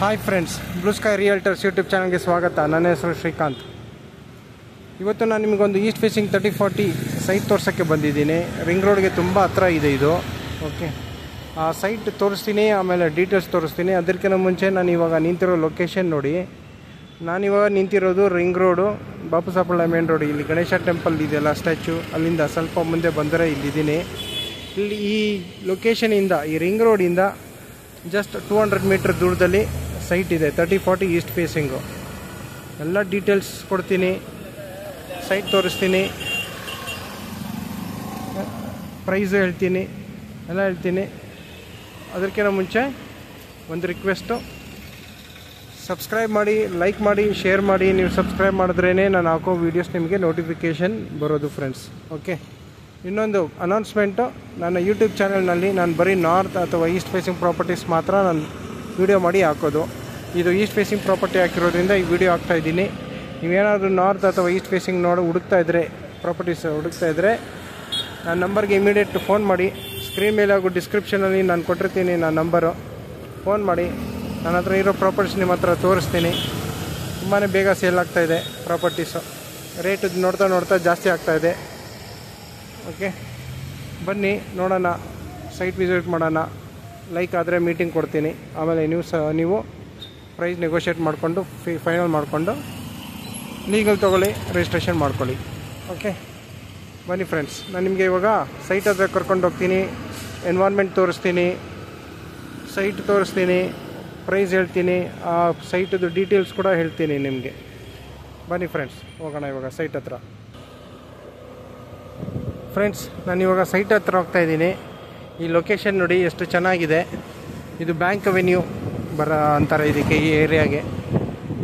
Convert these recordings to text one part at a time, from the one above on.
Hi friends, blue sky realtors YouTube ಚಾನಲ್ಗೆ ಸ್ವಾಗತ. ನನ್ನ ಹೆಸರು ಶ್ರೀಕಾಂತ್. ಇವತ್ತು ನಾನು ನಿಮಗೊಂದು ಈಸ್ಟ್ ಫೇಸಿಂಗ್ 3040 ಸೈಟ್ ತೋರ್ಸೋಕ್ಕೆ ಬಂದಿದ್ದೀನಿ. ರಿಂಗ್ ರೋಡ್ಗೆ ತುಂಬ ಹತ್ರ ಇದೆ ಇದು. ಓಕೆ, ಆ ಸೈಟ್ ತೋರಿಸ್ತೀನಿ, ಆಮೇಲೆ ಡೀಟೇಲ್ಸ್ ತೋರಿಸ್ತೀನಿ. ಅದಕ್ಕಿಂತ ಮುಂಚೆ ನಾನು ಇವಾಗ ನಿಂತಿರೋ ಲೊಕೇಶನ್ ನೋಡಿ. ನಾನಿವಾಗ ನಿಂತಿರೋದು ರಿಂಗ್ ರೋಡು, ಬಾಪುಸಾಪಳ್ಳ ಮೇನ್ ರೋಡ್. ಇಲ್ಲಿ ಗಣೇಶ ಟೆಂಪಲ್ ಇದೆಯಲ್ಲ, ಸ್ಟ್ಯಾಚು, ಅಲ್ಲಿಂದ ಸ್ವಲ್ಪ ಮುಂದೆ ಬಂದರೆ ಇಲ್ಲಿದ್ದೀನಿ. ಇಲ್ಲಿ ಈ ಲೊಕೇಶನಿಂದ, ಈ ರಿಂಗ್ ರೋಡಿಂದ ಜಸ್ಟ್ 200 ಮೀಟ್ರ್ ದೂರದಲ್ಲಿ ಸೈಟ್ ಇದೆ. 3040 ಈಸ್ಟ್ ಫೇಸಿಂಗು. ಎಲ್ಲ ಡೀಟೇಲ್ಸ್ ಕೊಡ್ತೀನಿ, ಸೈಟ್ ತೋರಿಸ್ತೀನಿ, ಪ್ರೈಸು ಹೇಳ್ತೀನಿ, ಎಲ್ಲ ಹೇಳ್ತೀನಿ. ಅದಕ್ಕಿಂತ ಮುಂಚೆ ಒಂದು ರಿಕ್ವೆಸ್ಟು, ಸಬ್ಸ್ಕ್ರೈಬ್ ಮಾಡಿ, ಲೈಕ್ ಮಾಡಿ, ಶೇರ್ ಮಾಡಿ. ನೀವು ಸಬ್ಸ್ಕ್ರೈಬ್ ಮಾಡಿದ್ರೇ ನಾನು ಹಾಕೋ ವೀಡಿಯೋಸ್ ನಿಮಗೆ ನೋಟಿಫಿಕೇಷನ್ ಬರೋದು ಫ್ರೆಂಡ್ಸ್. ಓಕೆ, ಇನ್ನೊಂದು ಅನೌನ್ಸ್ಮೆಂಟು, ನನ್ನ ಯೂಟ್ಯೂಬ್ ಚಾನಲ್ನಲ್ಲಿ ನಾನು ಬರೀ ನಾರ್ತ್ ಅಥವಾ ಈಸ್ಟ್ ಫೇಸಿಂಗ್ ಪ್ರಾಪರ್ಟೀಸ್ ಮಾತ್ರ ನಾನು ವೀಡಿಯೋ ಮಾಡಿ ಹಾಕೋದು. ಇದು ಈಸ್ಟ್ ಫೇಸಿಂಗ್ ಪ್ರಾಪರ್ಟಿ ಹಾಕಿರೋದ್ರಿಂದ ಈ ವಿಡಿಯೋ ಹಾಕ್ತಾಯಿದ್ದೀನಿ. ನೀವೇನಾದರೂ ನಾರ್ತ್ ಅಥವಾ ಈಸ್ಟ್ ಫೇಸಿಂಗ್ ಹುಡುಕ್ತಾ ಇದ್ದರೆ, ಪ್ರಾಪರ್ಟೀಸ್ ಹುಡುಕ್ತಾ ಇದ್ದರೆ, ನನ್ನ ನಂಬರ್ಗೆ ಇಮಿಡಿಯೇಟ್ ಫೋನ್ ಮಾಡಿ. ಸ್ಕ್ರೀನ್ ಮೇಲೆ ಹಾಗೂ ಡಿಸ್ಕ್ರಿಪ್ಷನಲ್ಲಿ ನಾನು ಕೊಟ್ಟಿರ್ತೀನಿ ನನ್ನ ನಂಬರು. ಫೋನ್ ಮಾಡಿ, ನನ್ನ ಹತ್ರ ಇರೋ ಪ್ರಾಪರ್ಟೀಸ್ ನಿಮ್ಮ ಹತ್ರ ತೋರಿಸ್ತೀನಿ. ತುಂಬಾ ಬೇಗ ಸೇಲ್ ಆಗ್ತಾಯಿದೆ ಪ್ರಾಪರ್ಟೀಸು. ರೇಟ್ ನೋಡ್ತಾ ಜಾಸ್ತಿ ಆಗ್ತಾಯಿದೆ. ಓಕೆ, ಬನ್ನಿ ನೋಡೋಣ, ಸೈಟ್ ವಿಸಿಟ್ ಮಾಡೋಣ. ಲೈಕ್ ಆದರೆ ಮೀಟಿಂಗ್ ಕೊಡ್ತೀನಿ. ಆಮೇಲೆ ನೀವು ಪ್ರೈಸ್ ನೆಗೋಷಿಯೇಟ್ ಮಾಡಿಕೊಂಡು ಫೈನಲ್ ಮಾಡಿಕೊಂಡು ಲೀಗಲ್ ತೊಗೊಳ್ಳಿ, ರಿಜಿಸ್ಟ್ರೇಷನ್ ಮಾಡ್ಕೊಳ್ಳಿ. ಓಕೆ, ಬನ್ನಿ ಫ್ರೆಂಡ್ಸ್, ನಾನು ನಿಮಗೆ ಇವಾಗ ಸೈಟ್ ಹತ್ರ ಕರ್ಕೊಂಡು ಹೋಗ್ತೀನಿ. ಎನ್ವೈರ್ನ್ಮೆಂಟ್ ತೋರಿಸ್ತೀನಿ, ಸೈಟ್ ತೋರಿಸ್ತೀನಿ, ಪ್ರೈಸ್ ಹೇಳ್ತೀನಿ, ಆ ಸೈಟದು ಡೀಟೇಲ್ಸ್ ಕೂಡ ಹೇಳ್ತೀನಿ ನಿಮಗೆ. ಬನ್ನಿ ಫ್ರೆಂಡ್ಸ್, ಹೋಗೋಣ ಇವಾಗ ಸೈಟ್ ಹತ್ರ. ಫ್ರೆಂಡ್ಸ್, ನಾನು ಇವಾಗ ಸೈಟ್ ಹತ್ರ ಹೋಗ್ತಾಯಿದ್ದೀನಿ. ಈ ಲೊಕೇಶನ್ ನೋಡಿ ಎಷ್ಟು ಚೆನ್ನಾಗಿದೆ. ಇದು ಬ್ಯಾಂಕ್ ಅವೆನ್ಯೂ ಅಂತಾರೆ ಇದಕ್ಕೆ, ಈ ಏರಿಯಾಗೆ.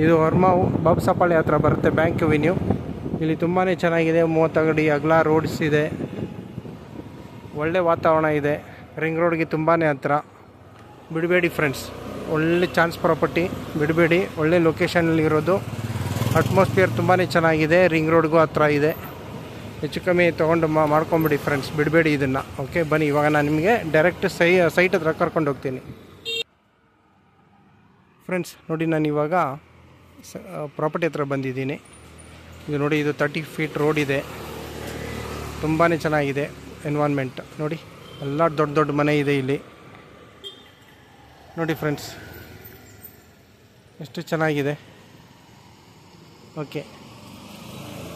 ಇದು ಹೊರ್ಮಾವು ಬಾಪುಸಾಪಳ್ಳಿ ಹತ್ರ ಬರುತ್ತೆ ಬ್ಯಾಂಕ್ ಅವೆನ್ಯೂ. ಇಲ್ಲಿ ತುಂಬಾ ಚೆನ್ನಾಗಿದೆ. 30 ಅಡಿ ಅಗಲ ರೋಡ್ಸ್ ಇದೆ. ಒಳ್ಳೆ ವಾತಾವರಣ ಇದೆ. ರಿಂಗ್ ರೋಡ್ಗೆ ತುಂಬಾ ಹತ್ರ. ಬಿಡಬೇಡಿ ಫ್ರೆಂಡ್ಸ್, ಒಳ್ಳೆ ಚಾನ್ಸ್ ಪ್ರಾಪರ್ಟಿ, ಬಿಡಬೇಡಿ. ಒಳ್ಳೆ ಲೊಕೇಶನಲ್ಲಿರೋದು. ಅಟ್ಮಾಸ್ಫಿಯರ್ ತುಂಬಾ ಚೆನ್ನಾಗಿದೆ. ರಿಂಗ್ ರೋಡ್ಗೂ ಹತ್ರ ಇದೆ. ಹೆಚ್ಚು ಕಮ್ಮಿ ತೊಗೊಂಡು ಮಾಡ್ಕೊಂಬಿಡಿ ಫ್ರೆಂಡ್ಸ್, ಬಿಡಬೇಡಿ ಇದನ್ನು. ಓಕೆ, ಬನ್ನಿ ಇವಾಗ ನಾನು ನಿಮಗೆ ಡೈರೆಕ್ಟ್ ಸೈಟ್ ಹತ್ರ ಕರ್ಕೊಂಡು ಹೋಗ್ತೀನಿ. ಫ್ರೆಂಡ್ಸ್ ನೋಡಿ, ನಾನು ಇವಾಗ ಪ್ರಾಪರ್ಟಿ ಹತ್ರ ಬಂದಿದ್ದೀನಿ. ಇದು ನೋಡಿ, ಇದು 30 ಫೀಟ್ ರೋಡ್ ಇದೆ. ತುಂಬಾ ಚೆನ್ನಾಗಿದೆ ಎನ್ವೈರ್ನ್ಮೆಂಟ್ ನೋಡಿ. ಎಲ್ಲ ದೊಡ್ಡ ದೊಡ್ಡ ಮನೆ ಇದೆ ಇಲ್ಲಿ ನೋಡಿ ಫ್ರೆಂಡ್ಸ್, ಎಷ್ಟು ಚೆನ್ನಾಗಿದೆ. ಓಕೆ,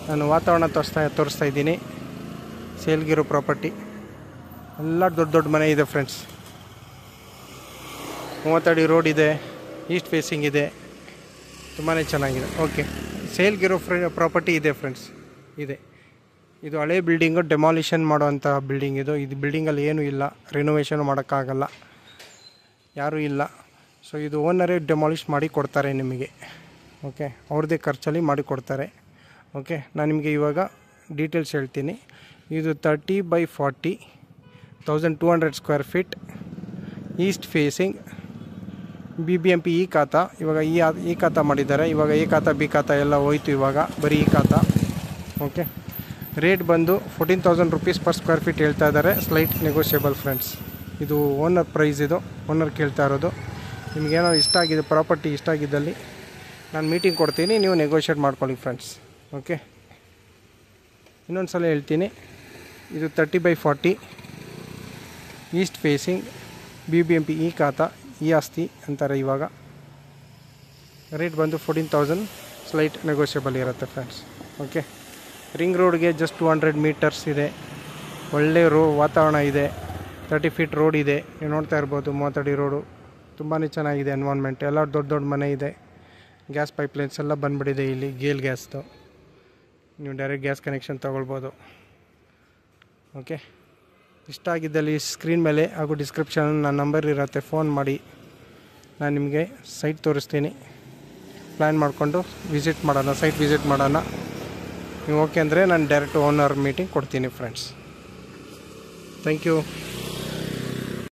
ನಾನು ವಾತಾವರಣ ತೋರಿಸ್ತಾ ಇದ್ದೀನಿ. ಸೇಲ್ಗಿರೋ ಪ್ರಾಪರ್ಟಿ. ಎಲ್ಲ ದೊಡ್ಡ ದೊಡ್ಡ ಮನೆ ಇದೆ ಫ್ರೆಂಡ್ಸ್. 30 ಅಡಿ ರೋಡ್ ಇದೆ. ಈಸ್ಟ್ ಫೇಸಿಂಗ್ ಇದೆ. ತುಂಬಾ ಚೆನ್ನಾಗಿದೆ. ಓಕೆ, ಸೇಲ್ಗಿರೋ ಪ್ರಾಪರ್ಟಿ ಇದೆ ಫ್ರೆಂಡ್ಸ್. ಇದು ಹಳೆ ಬಿಲ್ಡಿಂಗು, ಡೆಮಾಲಿಷನ್ ಮಾಡೋವಂಥ ಬಿಲ್ಡಿಂಗ್ ಇದು. ಬಿಲ್ಡಿಂಗಲ್ಲಿ ಏನೂ ಇಲ್ಲ, ರಿನೋವೇಷನ್ ಮಾಡೋಕ್ಕಾಗಲ್ಲ, ಯಾರೂ ಇಲ್ಲ. ಸೊ ಇದು ಓನರೇ ಡೆಮಾಲಿಷ್ ಮಾಡಿ ಕೊಡ್ತಾರೆ ನಿಮಗೆ. ಓಕೆ, ಅವ್ರದ್ದೇ ಖರ್ಚಲ್ಲಿ ಮಾಡಿ ಕೊಡ್ತಾರೆ. ಓಕೆ, ನಾನು ನಿಮಗೆ ಇವಾಗ ಡೀಟೇಲ್ಸ್ ಹೇಳ್ತೀನಿ. ಇದು 30/40, 1200 square feet, East facing, BBMP ಈ ಖಾತಾ. ಇವಾಗ ಈ ಖಾತಾ ಮಾಡಿದ್ದಾರೆ. ಇವಾಗ ಈ ಖಾತಾ ಬಿ ಖಾತಾ ಎಲ್ಲ ಹೋಯ್ತು, ಇವಾಗ ಬರೀ ಈ ಖಾತಾ. ಓಕೆ, ರೇಟ್ ಬಂದು 14,000 ರೂಪೀಸ್ ಪರ್ ಸ್ಕ್ವೇರ್ ಫೀಟ್ ಹೇಳ್ತಾ ಇದ್ದಾರೆ. Slight negotiable friends. ಇದು ಓನರ್ ಪ್ರೈಸ್, ಇದು ಓನರ್ ಕೇಳ್ತಾ ಇರೋದು. ನಿಮಗೇನೋ ಇಷ್ಟ ಆಗಿದೆ, ಪ್ರಾಪರ್ಟಿ ಇಷ್ಟ ಆಗಿದ್ದಲ್ಲಿ ನಾನು ಮೀಟಿಂಗ್ ಕೊಡ್ತೀನಿ, ನೀವು ನೆಗೋಷಿಯೇಟ್ ಮಾಡ್ಕೊಳ್ಳಿ ಫ್ರೆಂಡ್ಸ್. ಓಕೆ, ಇನ್ನೊಂದು ಸಲ ಹೇಳ್ತೀನಿ. ಇದು 30/40 ಈಸ್ಟ್ ಫೇಸಿಂಗ್, BBMP ಈ ಖಾತಾ, ಈ ಆಸ್ತಿ ಅಂತಾರೆ. ಇವಾಗ ರೇಟ್ ಬಂದು 14,000, ಸ್ಲೈಟ್ ನೆಗೋಷಿಯಬಲ್ ಇರುತ್ತೆ ಫ್ರೆಂಡ್ಸ್. ಓಕೆ, ರಿಂಗ್ ರೋಡ್ಗೆ ಜಸ್ಟ್ 200 ಮೀಟರ್ಸ್ ಇದೆ. ಒಳ್ಳೆ ವಾತಾವರಣ ಇದೆ. 30 ಫೀಟ್ ರೋಡ್ ಇದೆ. ನೀವು ನೋಡ್ತಾ ಇರ್ಬೋದು, 30 ಅಡಿ ರೋಡು. ತುಂಬಾ ಚೆನ್ನಾಗಿದೆ ಎನ್ವೈರ್ನ್ಮೆಂಟ್. ಎಲ್ಲ ದೊಡ್ಡ ದೊಡ್ಡ ಮನೆ ಇದೆ. ಗ್ಯಾಸ್ ಪೈಪ್ಲೈನ್ಸ್ ಎಲ್ಲ ಬಂದುಬಿಟ್ಟಿದೆ ಇಲ್ಲಿ, ಗೇಲ್ ಗ್ಯಾಸ್ದು. ನೀವು ಡೈರೆಕ್ಟ್ ಗ್ಯಾಸ್ ಕನೆಕ್ಷನ್ ತೊಗೊಳ್ಬೋದು. ಓಕೆ, ಇಷ್ಟ ಆಗಿದ್ದಲ್ಲಿ ಸ್ಕ್ರೀನ್ ಮೇಲೆ ಹಾಗೂ ಡಿಸ್ಕ್ರಿಪ್ಷನ್ ನನ್ನ ನಂಬರ್ ಇರುತ್ತೆ, ಫೋನ್ ಮಾಡಿ. ನಾನು ನಿಮಗೆ ಸೈಟ್ ತೋರಿಸ್ತೀನಿ. ಪ್ಲ್ಯಾನ್ ಮಾಡಿಕೊಂಡು ಸೈಟ್ ವಿಸಿಟ್ ಮಾಡೋಣ. ನೀವು ಓಕೆ ಅಂದರೆ ನಾನು ಡೈರೆಕ್ಟ್ ಓನರ್ ಮೀಟಿಂಗ್ ಕೊಡ್ತೀನಿ ಫ್ರೆಂಡ್ಸ್. Thank you.